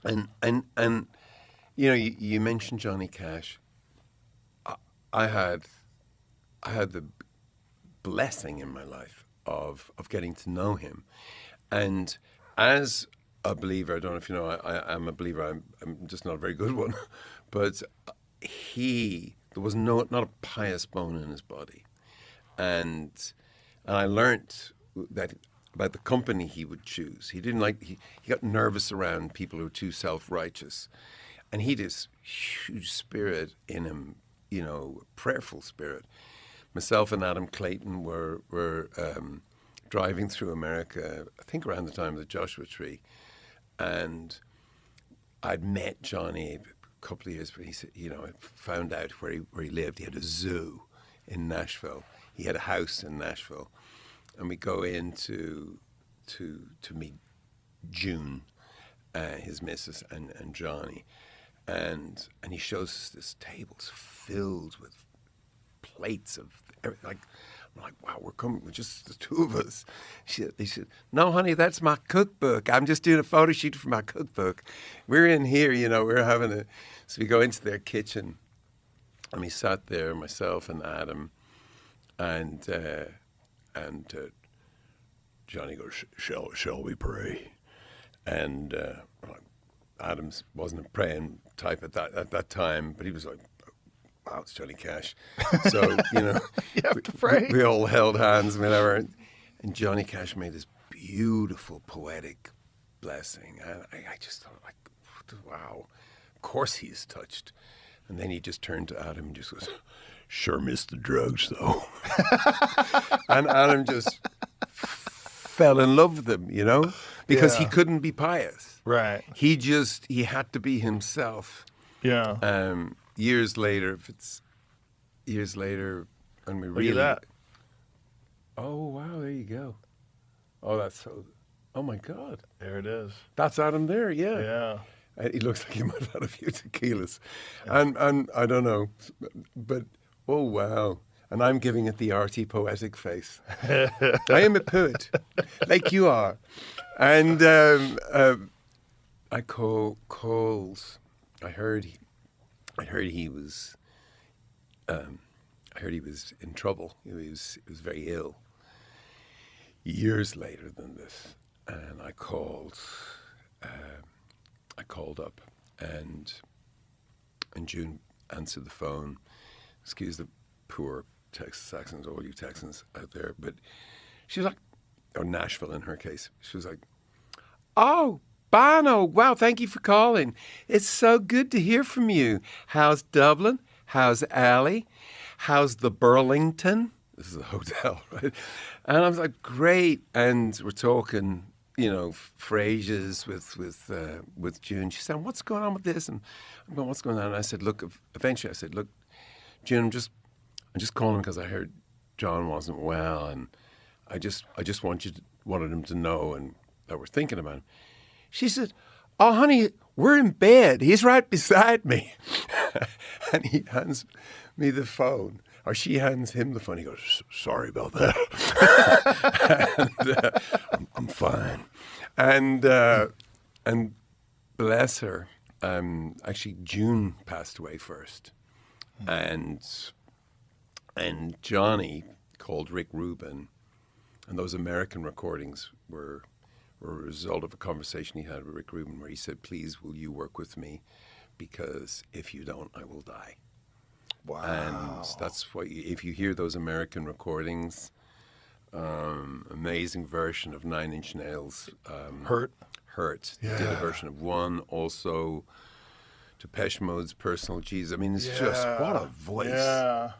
And you know, you mentioned Johnny Cash. I had the blessing in my life of getting to know him, and as a believer, I don't know if you know, I'm a believer. I'm just not a very good one, but there was not a pious bone in his body, and I learnt that about the company he would choose. He didn't like he got nervous around people who were too self-righteous, and he had this huge spirit in him, you know, prayerful spirit. Myself and Adam Clayton were driving through America, I think around the time of the Joshua Tree, and I'd met Johnny a couple of years, but he said, you know, I found out where he lived. He had a zoo in Nashville. He had a house in Nashville, and we go in to meet June, his missus, and Johnny, and he shows us this table's filled with plates of everything. Like, I'm like, wow, we're coming with just the two of us. He said, no, honey, that's my cookbook. I'm just doing a photo shoot for my cookbook. We're in here, you know, we're having a. So we go into their kitchen, and we sat there, myself and Adam, and Johnny goes, shall we pray? And Adams wasn't a praying type at that time, but he was like, wow, it's Johnny Cash. So, you know, you have to pray. We all held hands and whatever. And Johnny Cash made this beautiful poetic blessing. And I just thought, like, wow, of course he's touched. And then he just turned to Adam and just goes, sure missed the drugs, though. And Adam just fell in love with him, you know, because he couldn't be pious. Right. He had to be himself. Yeah. Years later, when we really. Look at that. Oh, wow, there you go. Oh, that's so. Oh, my God. There it is. That's Adam there, yeah. Yeah. He looks like he might have had a few tequilas. And I don't know, but oh, wow. And I'm giving it the arty poetic face. I am a poet, like you are. And I called. I heard he was in trouble. He was very ill. Years later than this, and I called up, and June answered the phone. Excuse the poor Texas accents, all you Texans out there, but she was like, or Nashville in her case. She was like, oh, Bono, wow, thank you for calling. It's so good to hear from you. How's Dublin? How's Alley? How's the Burlington? This is a hotel, right? And I was like, great. And we're talking, you know, phrases with June. She said, what's going on with this? And I'm going, what's going on? And I said, look, eventually I said, look, June, I'm just calling because I heard John wasn't well, and I just wanted him to know and that we're thinking about him. She said, oh, honey, we're in bed. He's right beside me. And he hands me the phone, or she hands him the phone. He goes, sorry about that. And, I'm fine. And bless her. Actually, June passed away first. And Johnny called Rick Rubin, and those American recordings were a result of a conversation he had with Rick Rubin, where he said, please, will you work with me? Because if you don't, I will die. Wow. And that's what, if you hear those American recordings, amazing version of Nine Inch Nails. Hurt. Yeah. Did a version of One. Also, Depeche Mode's Personal Jesus. I mean, it's just, what a voice. Yeah.